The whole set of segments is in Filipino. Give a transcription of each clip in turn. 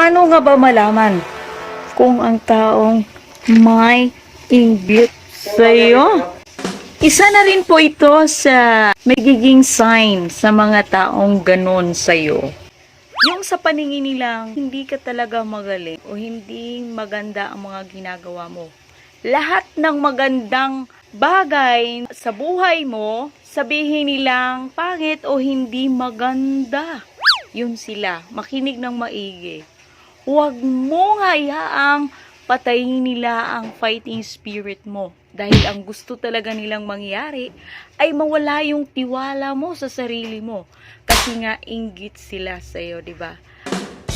Paano nga ba malaman kung ang taong may inggit sa'yo? Isa na rin po ito sa magiging sign sa mga taong ganon sa'yo. Yung sa paningin nilang hindi ka talaga magaling o hindi maganda ang mga ginagawa mo. Lahat ng magandang bagay sa buhay mo, sabihin nilang pangit o hindi maganda. Yun sila, makinig ng maigi. Huwag mo nga ihaang patayin nila ang fighting spirit mo. Dahil ang gusto talaga nilang mangyari ay mawala yung tiwala mo sa sarili mo. Kasi nga inggit sila sa'yo, di ba?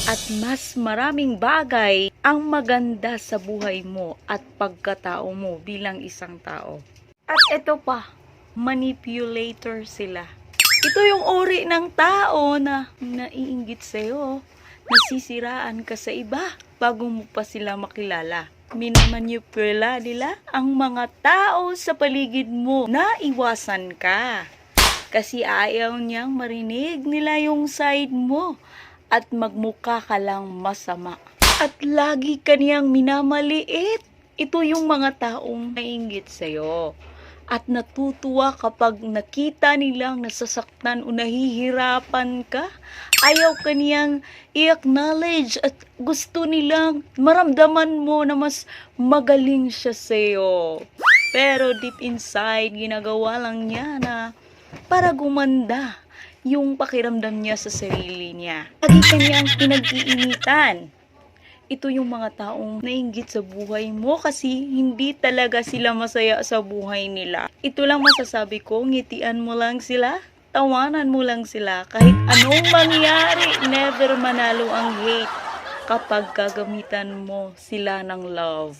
At mas maraming bagay ang maganda sa buhay mo at pagkatao mo bilang isang tao. At ito pa, manipulator sila. Ito yung uri ng tao na naiinggit sa'yo. Nasisiraan ka sa iba bago mo pa sila makilala. Minamanipula nila ang mga tao sa paligid mo na iwasan ka. Kasi ayaw niyang marinig nila yung side mo at magmukha ka lang masama. At lagi ka niyang minamaliit. Ito yung mga taong naiinggit sa'yo. At natutuwa kapag nakita nilang nasasaktan o nahihirapan ka. Ayaw ka niyang i-acknowledge at gusto nilang maramdaman mo na mas magaling siya sa'yo. Pero deep inside, ginagawa lang niya na para gumanda yung pakiramdam niya sa sarili niya. Lagi ka niyang pinag-iinitan. Ito yung mga taong nainggit sa buhay mo kasi hindi talaga sila masaya sa buhay nila. Ito lang masasabi ko, ngitian mo lang sila, tawanan mo lang sila. Kahit anong mangyari, never manalo ang hate kapag gagamitan mo sila ng love.